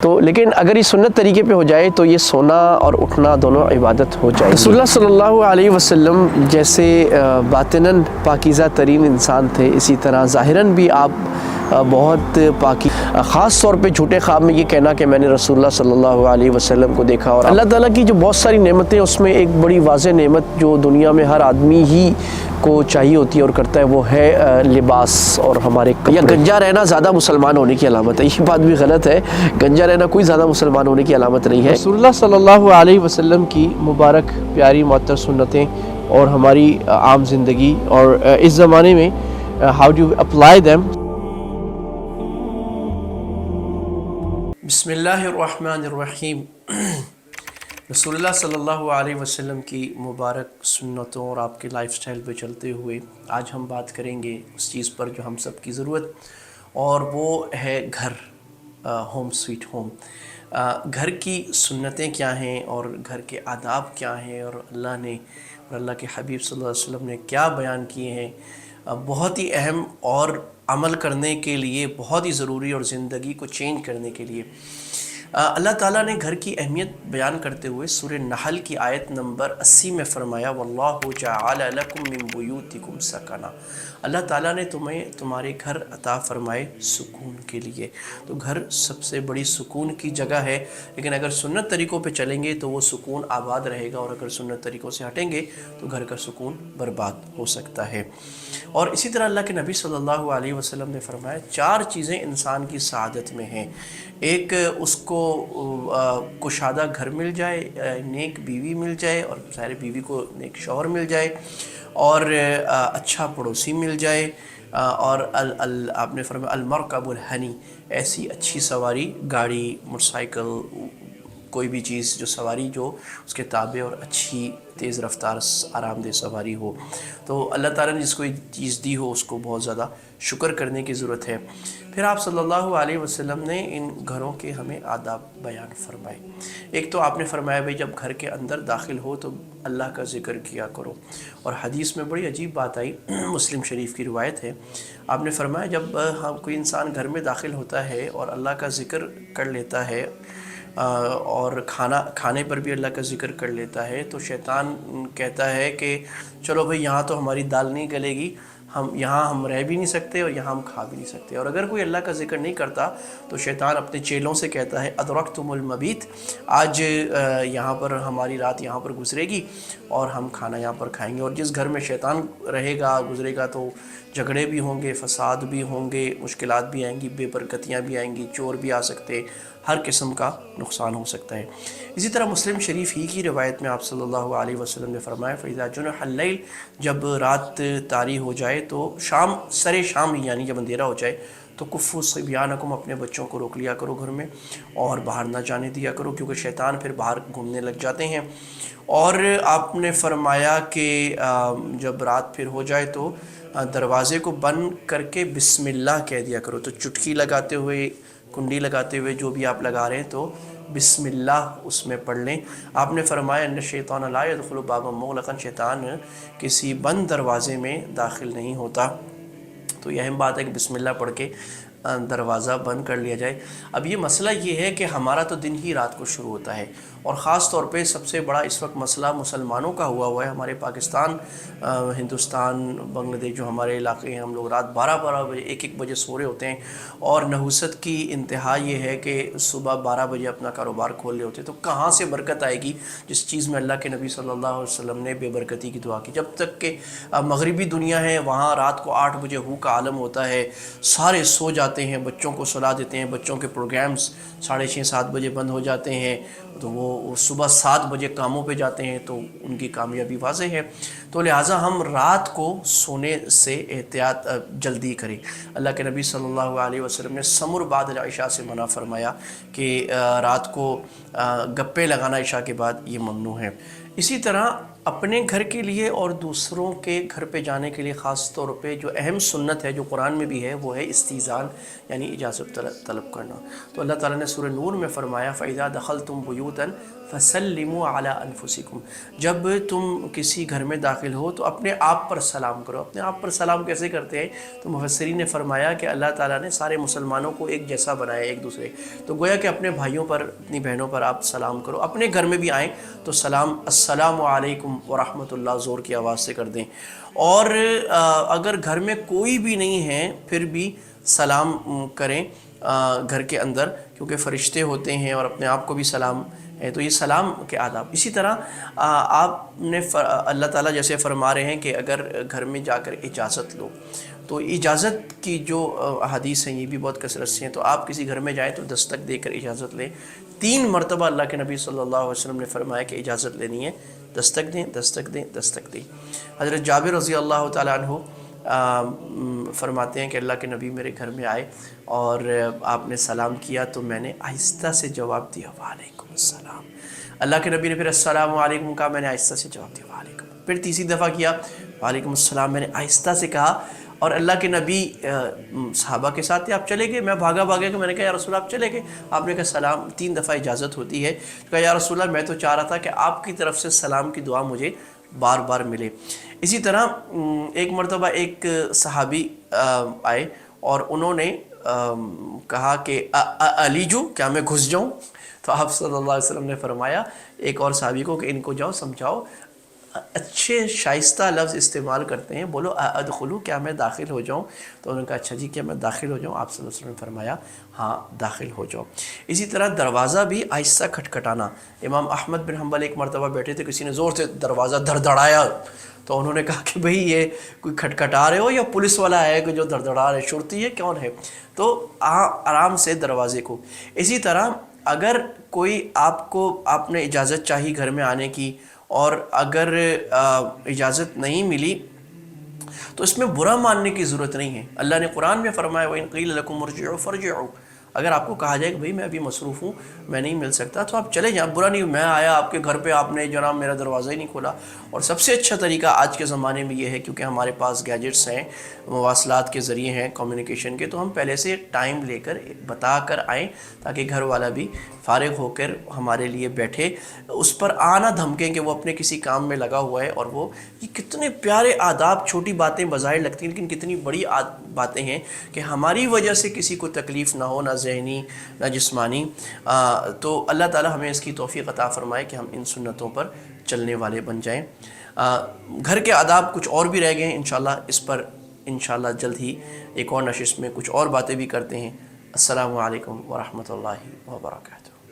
تو لیکن اگر یہ سنت طریقے پہ ہو جائے تو یہ سونا اور اٹھنا دونوں عبادت ہو جائے. رسول اللہ صلی اللہ علیہ وسلم جیسے باطناً پاکیزہ ترین انسان تھے، اسی طرح ظاہراً بھی آپ بہت پاکی. خاص طور پہ جھوٹے خواب میں یہ کہنا کہ میں نے رسول اللہ صلی اللہ علیہ وسلم کو دیکھا، اور اللہ تعالیٰ کی جو بہت ساری نعمتیں، اس میں ایک بڑی واضح نعمت جو دنیا میں ہر آدمی ہی کو چاہیے ہوتی ہے اور کرتا ہے، وہ ہے لباس اور ہمارے کپڑے. یا گنجا رہنا زیادہ مسلمان ہونے کی علامت ہے، یہ بات بھی غلط ہے. گنجا رہنا کوئی زیادہ مسلمان ہونے کی علامت نہیں ہے. رسول اللہ صلی اللہ علیہ وسلم کی مبارک پیاری معطر سنتیں اور ہماری عام زندگی اور اس زمانے میں how do you apply them. بسم اللہ الرحمن الرحیم. رسول اللہ صلی اللہ علیہ وسلم کی مبارک سنتوں اور آپ کے لائف سٹائل پہ چلتے ہوئے آج ہم بات کریں گے اس چیز پر جو ہم سب کی ضرورت، اور وہ ہے گھر. Home sweet home. گھر کی سنتیں کیا ہیں اور گھر کے آداب کیا ہیں، اور اللہ نے اور اللہ کے حبیب صلی اللہ علیہ وسلم نے کیا بیان کیے ہیں. بہت ہی اہم اور عمل کرنے کے لیے بہت ہی ضروری، اور زندگی کو چینج کرنے کے لیے. اللہ تعالیٰ نے گھر کی اہمیت بیان کرتے ہوئے سورہ نحل کی آیت نمبر 80 میں فرمایا وَاللَّهُ جَعَلَ لَكُم مِّن بُيُوتِكُمْ سَكَنًا. اللہ تعالیٰ نے تمہیں تمہارے گھر عطا فرمائے سکون کے لیے. تو گھر سب سے بڑی سکون کی جگہ ہے، لیکن اگر سنت طریقوں پہ چلیں گے تو وہ سکون آباد رہے گا، اور اگر سنت طریقوں سے ہٹیں گے تو گھر کا سکون برباد ہو سکتا ہے. اور اسی طرح اللہ کے نبی صلی اللہ علیہ وسلم نے فرمایا 4 چیزیں انسان کی سعادت میں ہیں. ایک، اس کو کشادہ گھر مل جائے، نیک بیوی مل جائے، اور ظاہر بیوی کو نیک شوہر مل جائے، اور اچھا پڑوسی مل جائے، اور آپ نے فرمایا المرکب الحنی، ایسی اچھی سواری، گاڑی، موٹر سائیکل، کوئی بھی چیز جو سواری جو اس کے تابع اور اچھی تیز رفتار آرام دہ سواری ہو. تو اللہ تعالیٰ نے جس کو یہ چیز دی ہو اس کو بہت زیادہ شکر کرنے کی ضرورت ہے. پھر آپ صلی اللہ علیہ وسلم نے ان گھروں کے ہمیں آداب بیان فرمائے. ایک تو آپ نے فرمایا بھائی جب گھر کے اندر داخل ہو تو اللہ کا ذکر کیا کرو. اور حدیث میں بڑی عجیب بات آئی، مسلم شریف کی روایت ہے. آپ نے فرمایا جب کوئی انسان گھر میں داخل ہوتا ہے اور اللہ کا ذکر کر لیتا ہے، اور کھانے پر بھی اللہ کا ذکر کر لیتا ہے، تو شیطان کہتا ہے کہ چلو بھئی یہاں تو ہماری دال نہیں گلے گی، ہم رہ بھی نہیں سکتے اور یہاں ہم کھا بھی نہیں سکتے. اور اگر کوئی اللہ کا ذکر نہیں کرتا تو شیطان اپنے چیلوں سے کہتا ہے ادرکتم المبیت، آج یہاں پر ہماری رات یہاں پر گزرے گی اور ہم کھانا یہاں پر کھائیں گے. اور جس گھر میں شیطان رہے گا گزرے گا تو جھگڑے بھی ہوں گے، فساد بھی ہوں گے، مشکلات بھی آئیں گی، بے برکتیاں بھی آئیں گی، چور بھی آ سکتے، ہر قسم کا نقصان ہو سکتا ہے. اسی طرح مسلم شریف ہی کی روایت میں آپ صلی اللہ علیہ وسلم نے فرمایا فَإِذَا جُنِحَ اللَّيْلُ، جب رات طاری ہو جائے تو سر شام یعنی جب اندھیرا ہو جائے تو کفوا صبیانکم، اپنے بچوں کو روک لیا کرو گھر میں اور باہر نہ جانے دیا کرو، کیونکہ شیطان پھر باہر گھومنے لگ جاتے ہیں. اور آپ نے فرمایا کہ جب رات پھر ہو جائے تو دروازے کو بند کر کے بسم اللہ کہہ دیا کرو. تو چٹکی لگاتے ہوئے، کنڈی لگاتے ہوئے، جو بھی آپ لگا رہے ہیں تو بسم اللہ اس میں پڑھ لیں. آپ نے فرمایا ان الشیطان لا يدخل بابا مغلقا، شیطان کسی بند دروازے میں داخل نہیں ہوتا. تو یہ اہم بات ہے کہ بسم اللہ پڑھ کے دروازہ بند کر لیا جائے. اب یہ مسئلہ یہ ہے کہ ہمارا تو دن ہی رات کو شروع ہوتا ہے، اور خاص طور پہ سب سے بڑا اس وقت مسئلہ مسلمانوں کا ہوا ہے. ہمارے پاکستان، ہندوستان، بنگلہ دیش جو ہمارے علاقے ہیں، ہم لوگ رات 12 بجے 1 بجے سو رہے ہوتے ہیں، اور نحوست کی انتہا یہ ہے کہ صبح 12 بجے اپنا کاروبار کھول رہے ہوتے ہیں. تو کہاں سے برکت آئے گی جس چیز میں اللہ کے نبی صلی اللہ علیہ وسلم نے بے برکتی کی دعا کی. جب تک کہ مغربی دنیا ہے وہاں رات کو 8 بجے ہو کا عالم ہوتا ہے، سارے سو جاتے ہیں، بچوں کو سلا دیتے ہیں، بچوں کے پروگرامز 6:30-7 بجے بند ہو جاتے ہیں، تو وہ صبح 7 بجے کاموں پہ جاتے ہیں، تو ان کی کامیابی واضح ہے. تو لہٰذا ہم رات کو سونے سے احتیاط جلدی کریں. اللہ کے نبی صلی اللہ علیہ وسلم نے سمر بعد العشاء سے منع فرمایا کہ رات کو گپے لگانا عشاء کے بعد یہ ممنوع ہے. اسی طرح اپنے گھر کے لیے اور دوسروں کے گھر پہ جانے کے لیے خاص طور پہ جو اہم سنت ہے جو قرآن میں بھی ہے وہ ہے استئذان، یعنی اجازت طلب کرنا۔ تو اللہ تعالیٰ نے سورہ نور میں فرمایا فَإِذَا دَخَلْتُمْ بُيُوتًا فَسَلِّمُوا عَلَىٰ أَنفُسِكُمْ، جب تم کسی گھر میں داخل ہو تو اپنے آپ پر سلام کرو۔ اپنے آپ پر سلام کیسے کرتے ہیں؟ تو مفسرین نے فرمایا کہ اللہ تعالیٰ نے سارے مسلمانوں کو ایک جیسا بنایا ایک دوسرے، تو گویا کہ اپنے بھائیوں پر اپنی بہنوں پر آپ سلام کرو۔ اپنے گھر میں بھی آئیں تو سلام السلام علیکم ورحمۃ اللہ زور کی آواز سے کر دیں، اور اگر گھر میں کوئی بھی نہیں ہے پھر بھی سلام کریں گھر کے اندر، کیونکہ فرشتے ہوتے ہیں اور اپنے آپ کو بھی سلام ہے، تو یہ سلام کے آداب۔ اسی طرح آپ نے اللہ تعالیٰ جیسے فرما رہے ہیں کہ اگر گھر میں جا کر اجازت لو، تو اجازت کی جو احادیث ہیں یہ بھی بہت کثرت سے ہیں، تو آپ کسی گھر میں جائیں تو دستک دے کر اجازت لیں۔ 3 مرتبہ اللہ کے نبی صلی اللہ علیہ وسلم نے فرمایا کہ اجازت لینی ہے، دستک دیں دستک دیں دستک دیں۔ حضرت جابر رضی اللہ تعالیٰ عنہ فرماتے ہیں کہ اللہ کے نبی میرے گھر میں آئے اور آپ نے سلام کیا تو میں نے آہستہ سے جواب دیا وعلیکم السلام۔ اللہ کے نبی نے پھر السلام علیکم کہا، میں نے آہستہ سے جواب دیا وعلیکم۔ پھر تیسری دفعہ کیا وعلیکم السلام، میں نے آہستہ سے کہا، اور اللہ کے نبی صحابہ کے ساتھ تھے، آپ چلے گئے، میں بھاگا کہ میں نے کہا یا رسول اللہ آپ چلے گئے، آپ نے کہا سلام 3 دفعہ اجازت ہوتی ہے، کہا یا رسول اللہ میں تو چاہ رہا تھا کہ آپ کی طرف سے سلام کی دعا مجھے بار بار ملے۔ اسی طرح ایک مرتبہ ایک صحابی آئے اور انہوں نے کہا کہ علیجو کیا میں گھس جاؤں؟ تو آپ صلی اللہ علیہ وسلم نے فرمایا ایک اور صحابی کو کہ ان کو جاؤ سمجھاؤ، اچھے شائستہ لفظ استعمال کرتے ہیں، بولو ادخلو کیا میں داخل ہو جاؤں؟ تو انہوں نے کہا اچھا جی کیا میں داخل ہو جاؤں؟ آپ صلی اللہ علیہ وسلم نے فرمایا ہاں داخل ہو جاؤ۔ اسی طرح دروازہ بھی آہستہ کھٹکھٹانا۔ امام احمد بن حنبل ایک مرتبہ بیٹھے تھے، کسی نے زور سے دروازہ دھڑدھڑایا تو انہوں نے کہا کہ بھئی یہ کوئی کھٹکھٹا رہے ہو یا پولیس والا ہے کہ جو دھڑدھڑا رہے، شرطی ہے کون ہے؟ تو آرام سے دروازے کو۔ اسی طرح اگر کوئی آپ نے اجازت چاہی گھر میں آنے کی اور اگر اجازت نہیں ملی تو اس میں برا ماننے کی ضرورت نہیں ہے۔ اللہ نے قرآن میں فرمایا وَإِن قِيلَ لَكُمُ ارْجِعُوا فَارْجِعُوا، اگر آپ کو کہا جائے کہ بھئی میں ابھی مصروف ہوں میں نہیں مل سکتا تو آپ چلے جائیں، برا نہیں۔ میں آیا آپ کے گھر پہ، آپ نے جناب میرا دروازہ ہی نہیں کھولا۔ اور سب سے اچھا طریقہ آج کے زمانے میں یہ ہے کیونکہ ہمارے پاس گیجٹس ہیں، مواصلات کے ذریعے ہیں کمیونیکیشن کے، تو ہم پہلے سے ٹائم لے کر بتا کر آئیں تاکہ گھر والا بھی فارغ ہو کر ہمارے لیے بیٹھے، اس پر آنا دھمکیں کہ وہ اپنے کسی کام میں لگا ہوا ہے۔ اور وہ یہ کتنے پیارے آداب، چھوٹی باتیں بظاہر لگتی ہیں لیکن کتنی بڑی باتیں ہیں کہ ہماری وجہ سے کسی کو تکلیف نہ ہو، نہ ذہنی نہ جسمانی۔ تو اللہ تعالی ہمیں اس کی توفیق عطا فرمائے کہ ہم ان سنتوں پر چلنے والے بن جائیں۔ گھر کے آداب کچھ اور بھی رہ گئے ہیں، انشاءاللہ اس پر انشاءاللہ جلد ہی ایک اور نشست میں کچھ اور باتیں بھی کرتے ہیں۔ السلام علیکم ورحمۃ اللہ وبرکاتہ۔